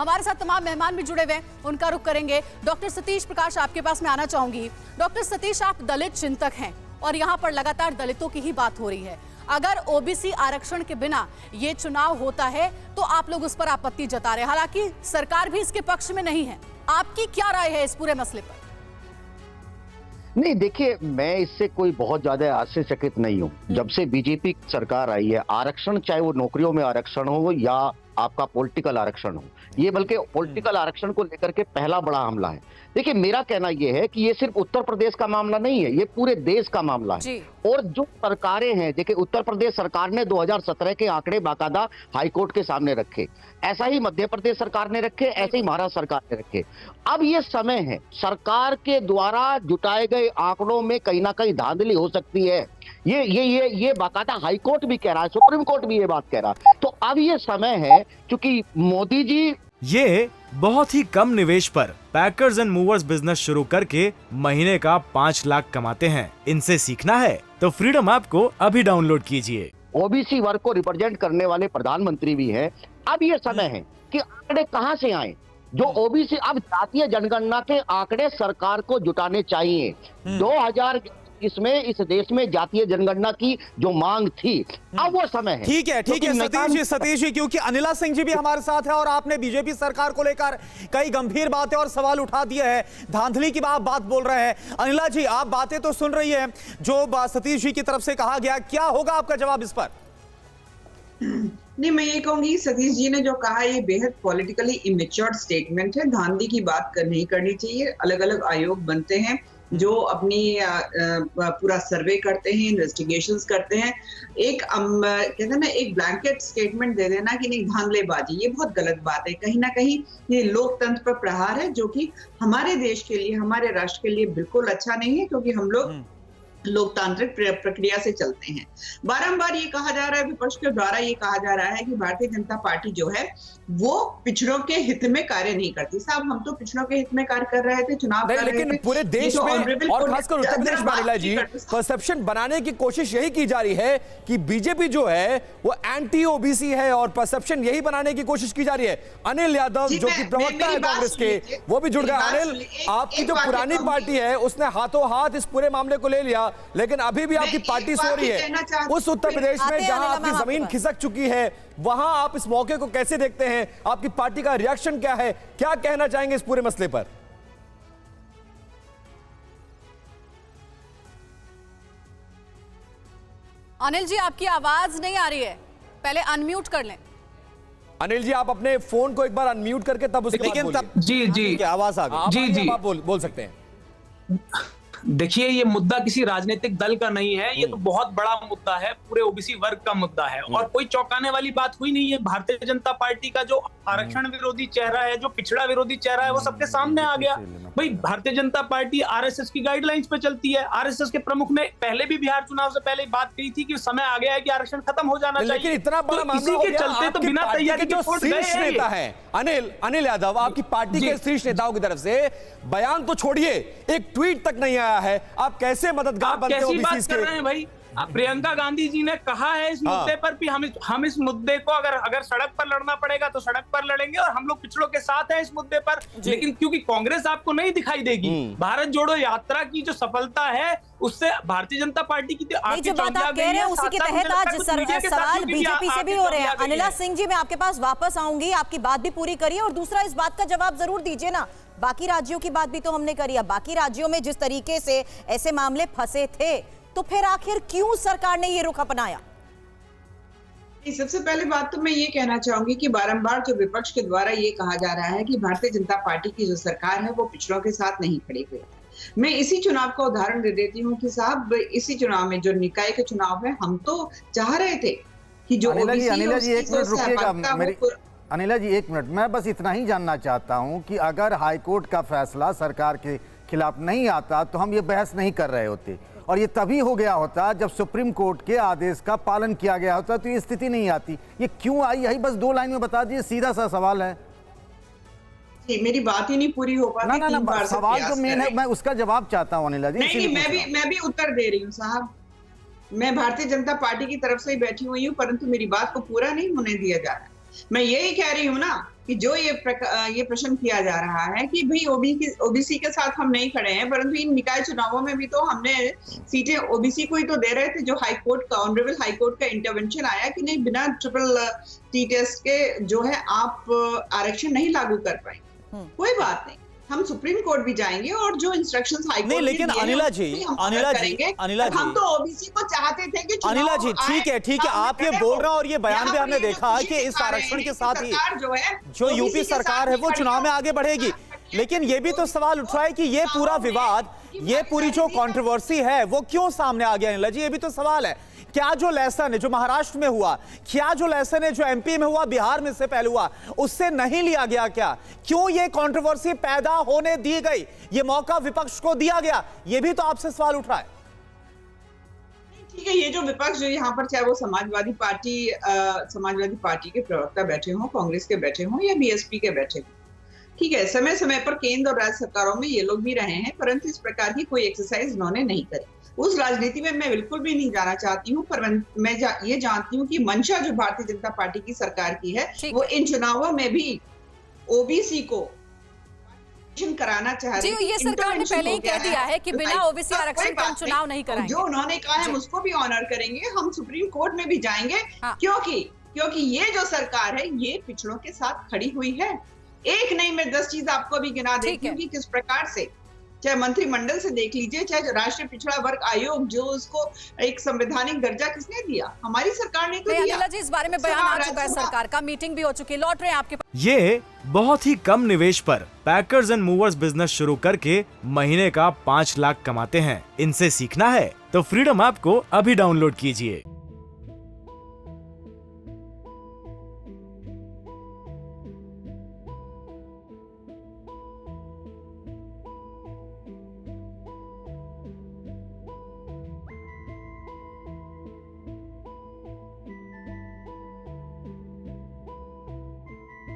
हमारे साथ तमाम मेहमान भी जुड़े हुए हैं, उनका रुख करेंगे। डॉक्टर सतीश प्रकाश, आपके पास मैं आना चाहूंगी। डॉक्टर सतीश, आप दलित चिंतक हैं और यहाँ पर लगातार दलितों की ही बात हो रही है। अगर ओबीसी आरक्षण के बिना ये चुनाव होता है तो आप लोग उस पर आपत्ति जता रहे हैं, हालांकि सरकार भी इसके पक्ष में नहीं है। आपकी क्या राय है इस पूरे मसले पर? नहीं, देखिए, मैं इससे कोई बहुत ज्यादा आश्चर्यचकित नहीं हूँ। जब से बीजेपी सरकार आई है, आरक्षण चाहे वो नौकरियों में आरक्षण हो या आपका पॉलिटिकल आरक्षण हो, ये बल्कि पॉलिटिकल आरक्षण को लेकर के पहला बड़ा हमला है। देखिए, मेरा कहना यह है कि ये सिर्फ उत्तर प्रदेश का मामला नहीं है, ये पूरे देश का मामला है। और जो सरकारें हैं, देखिए, उत्तर प्रदेश सरकार ने 2017 के आंकड़े बाकायदा हाईकोर्ट के सामने रखे, ऐसा ही मध्य प्रदेश सरकार ने रखे, ऐसे ही महाराष्ट्र सरकार ने रखे। अब ये समय है, सरकार के द्वारा जुटाए गए आंकड़ों में कहीं ना कहीं धांधली हो सकती है। ये बाकायदा हाईकोर्ट भी कह रहा है, सुप्रीम कोर्ट भी ये बात कह रहा है। तो अब ये समय है, क्योंकि मोदी जी ये बहुत ही कम निवेश पर पैकर्स एंड मूवर्स बिजनेस शुरू करके महीने का 5 लाख कमाते हैं। इनसे सीखना है तो फ्रीडम ऐप को अभी डाउनलोड कीजिए। ओबीसी वर्ग को रिप्रेजेंट करने वाले प्रधानमंत्री भी हैं। अब ये समय है कि आंकड़े कहां से आए, जो ओबीसी, अब जातीय जनगणना के आंकड़े सरकार को जुटाने चाहिए। 2021 में इस देश में जातीय जनगणना की जो मांग थी, अब वो समय है। ठीक है सतीश जी, क्योंकि अनिला सिंह जी भी हमारे साथ है और आपने बीजेपी सरकार को लेकर कई गंभीर बातें और सवाल उठा दिए हैं, धांधली की बात बोल रहे हैं। अनिला जी, आप बातें तो सुन रही है जो सतीश जी की तरफ से कहा गया, क्या होगा आपका जवाब इस पर? नहीं, मैं ये कहूंगी सतीश जी ने जो कहा ये बेहद पॉलिटिकली इमेच्योर्ड स्टेटमेंट है। धांधली की बात नहीं करनी चाहिए। अलग अलग आयोग बनते हैं जो अपनी पूरा सर्वे करते हैं, इन्वेस्टिगेशंस करते हैं। कहते हैं ना, एक ब्लैंकेट स्टेटमेंट दे देना कि नहीं धांधलेबाजी, ये बहुत गलत बात है। कहीं ना कहीं ये लोकतंत्र पर प्रहार है, जो कि हमारे देश के लिए, हमारे राष्ट्र के लिए बिल्कुल अच्छा नहीं है, क्योंकि हम लोग लोकतांत्रिक प्रक्रिया से चलते हैं। बारंबार ये कहा जा रहा है, विपक्ष के द्वारा ये कहा जा रहा है कि भारतीय जनता पार्टी जो है वो पिछड़ों के हित में कार्य नहीं करती। साहब, हम तो पिछड़ों के हित में कार्य कर रहे थे, चुनाव कर रहे थे। लेकिन पूरे देश में और खासकर उत्तर प्रदेश में अनिला जी, परसेप्शन बनाने की कोशिश यही की जा रही है कि बीजेपी जो है वो एंटी ओबीसी है और परसेप्शन यही बनाने की कोशिश की जा रही है। अनिल यादव जो कि प्रवक्ता है कांग्रेस के, वो भी जुड़ गए। अनिल, आपकी जो पुरानी पार्टी है उसने हाथों हाथ इस पूरे मामले को ले लिया, लेकिन अभी भी आपकी पार्टी सो रही है। उस उत्तर प्रदेश में जहां आपकी जमीन खिसक चुकी है, वहां आप इस मौके को कैसे देखते हैं? आपकी पार्टी का रिएक्शन क्या है? क्या कहना चाहेंगे इस पूरे मसले पर? अनिल जी, आपकी आवाज नहीं आ रही है, पहले अनम्यूट कर लें। अनिल जी, आप अपने फोन को एक बार अनम्यूट करके तब उसके बाद बोलिए। जी आवाज आ गई। जी, आप बोल सकते हैं। देखिए, ये मुद्दा किसी राजनीतिक दल का नहीं है, ये तो बहुत बड़ा मुद्दा है, पूरे ओबीसी वर्ग का मुद्दा है। और कोई चौंकाने वाली बात हुई नहीं है। भारतीय जनता पार्टी का जो आरक्षण विरोधी चेहरा है, जो पिछड़ा विरोधी चेहरा है, वो सबके सामने आ गया। भाई, भारतीय जनता पार्टी आरएसएस की गाइडलाइंस पे चलती है। आरएसएस के प्रमुख ने पहले भी बिहार चुनाव से पहले बात कही थी कि समय आ गया है कि आरक्षण खत्म हो जाना चाहिए। लेकिन इतना बड़ा मामला के चलते तो बिना तैयारी के वोट गए नेता है। अनिल यादव, आपकी पार्टी के शीर्ष नेताओं की तरफ से बयान तो छोड़िए, एक ट्वीट तक नहीं आया है। आप कैसे मददगार बनते हो? कैसी बात कर रहे हैं भाई? प्रियंका गांधी जी ने कहा है इस मुद्दे पर कि हम इस मुद्दे को अगर सड़क पर लड़ना पड़ेगा तो सड़क पर लड़ेंगे और हम लोग पिछड़ों के साथ हैं इस मुद्दे पर। लेकिन क्योंकि कांग्रेस आपको नहीं दिखाई देगी, भारत जोड़ो यात्रा की जो सफलता है उससे भारतीय जनता पार्टी की जो बात आप कह रहे हैं उसी के तहत आज सवाल बीजेपी से भी हो रहे हैं। अनिला सिंह जी, मैं आपके पास वापस आऊंगी, आपकी बात भी पूरी करिए और दूसरा इस बात का जवाब जरूर दीजिए ना। बाकी राज्यों की बात भी तो हमने करी है, बाकी राज्यों में जिस तरीके से ऐसे मामले फंसे थे, तो फिर आखिर क्यों सरकार ने ये रुख अपनाया? सबसे पहले बात तो मैं ये कहना चाहूंगी कि बारंबार जो विपक्ष के द्वारा ये कहा जा रहा है कि भारतीय जनता पार्टी की जो सरकार है वो पिछड़ों के साथ नहीं खड़ी हुई है। मैं इसी चुनाव का उदाहरण दे देती हूँ कि साहब, इसी चुनाव में जो निकाय के चुनाव है, हम तो चाह रहे थे कि जो अनिला जी 1 मिनट रुकिएगा। अनिला जी 1 मिनट, मैं बस इतना ही जानना चाहता हूं कि अगर हाईकोर्ट का फैसला सरकार के खिलाफ नहीं आता तो हम ये बहस नहीं कर रहे होते, और ये तभी हो गया होता जब सुप्रीम कोर्ट के आदेश का पालन किया गया होता, तो ये स्थिति नहीं आती। ये क्यों आई, यही बस 2 लाइन में बता दीजिए, सीधा सा सवाल है। मेरी बात ही नहीं पूरी हो पाती। ना, सवाल तो मेन है, मैं उसका जवाब चाहता हूँ अनिला जी। नहीं, मैं भी उत्तर दे रही हूँ साहब। मैं भारतीय जनता पार्टी की तरफ से ही बैठी हुई हूँ, परंतु मेरी बात को पूरा नहीं होने दिया जा रहा है। मैं यही कह रही हूँ ना कि जो ये प्रश्न किया जा रहा है कि भाई ओबीसी के साथ हम नहीं खड़े हैं, परंतु इन निकाय चुनावों में भी तो हमने सीटें ओबीसी को ही तो दे रहे थे। जो हाईकोर्ट का, ऑनरेबल हाईकोर्ट का इंटरवेंशन आया कि नहीं, बिना ट्रिपल टी टेस्ट के जो है आप आरक्षण नहीं लागू कर पाएंगे। कोई बात नहीं, हम सुप्रीम कोर्ट भी जाएंगे और जो इंस्ट्रक्शंस हाई कोर्ट नहीं, लेकिन अनिला जी, हम तो ओबीसी को चाहते थे कि अनिला जी ठीक है, आप ये बोल रहे हैं और ये बयान भी हमने देखा कि इस आरक्षण के साथ ही जो यूपी सरकार है वो चुनाव में आगे बढ़ेगी। लेकिन ये भी तो सवाल उठ रहा है कि ये पूरा विवाद, ये पूरी जो कंट्रोवर्सी है वो क्यों सामने आ गया अनिला जी? ये भी तो सवाल है। क्या जो लेसन है जो महाराष्ट्र में हुआ, क्या जो लेसन है जो एमपी में हुआ, बिहार में इससे पहले हुआ, उससे नहीं लिया गया क्या? क्यों ये कंट्रोवर्सी पैदा होने दी गई? ये मौका विपक्ष को दिया गया, ये भी तो आपसे सवाल उठ रहा है। ठीक है, ये जो विपक्ष जो यहाँ पर, चाहे वो समाजवादी पार्टी के प्रवक्ता बैठे हों, कांग्रेस के बैठे हों या बीएसपी के बैठे हों, ठीक है, समय समय पर केंद्र और राज्य सरकारों में ये लोग भी रहे हैं, परंतु इस प्रकार की कोई एक्सरसाइज उन्होंने नहीं करी। उस राजनीति में मैं बिल्कुल भी नहीं जाना चाहती हूँ, पर मैं ये जानती हूँ कि मंशा जो भारतीय जनता पार्टी की सरकार की है, वो इन चुनावों में भी ओबीसी को कराना चाह रही है। ये सरकार ने पहले ही कह दिया है कि बिना ओबीसी आरक्षण के हम चुनाव नहीं कराएंगे। जो उन्होंने कहा है हम उसको भी ऑनर करेंगे, हम सुप्रीम कोर्ट में भी जाएंगे, क्योंकि ये जो सरकार है ये पिछड़ों के साथ खड़ी हुई है। एक नहीं, मैं 10 चीज आपको भी गिना देती हूँ कि किस प्रकार से, चाहे मंत्रिमंडल से देख लीजिए, चाहे राष्ट्रीय पिछड़ा वर्ग आयोग जो उसको एक संवैधानिक दर्जा किसने दिया? हमारी सरकार ने तो दिया। अनिला जी, इस बारे में बयान आ चुका है सरकार का, मीटिंग भी हो चुकी है, लौट रहे हैं आपके पास। ये बहुत ही कम निवेश पर पैकर्स एंड मूवर्स बिजनेस शुरू करके महीने का 5 लाख कमाते हैं। इनसे सीखना है तो फ्रीडम ऐप को अभी डाउनलोड कीजिए।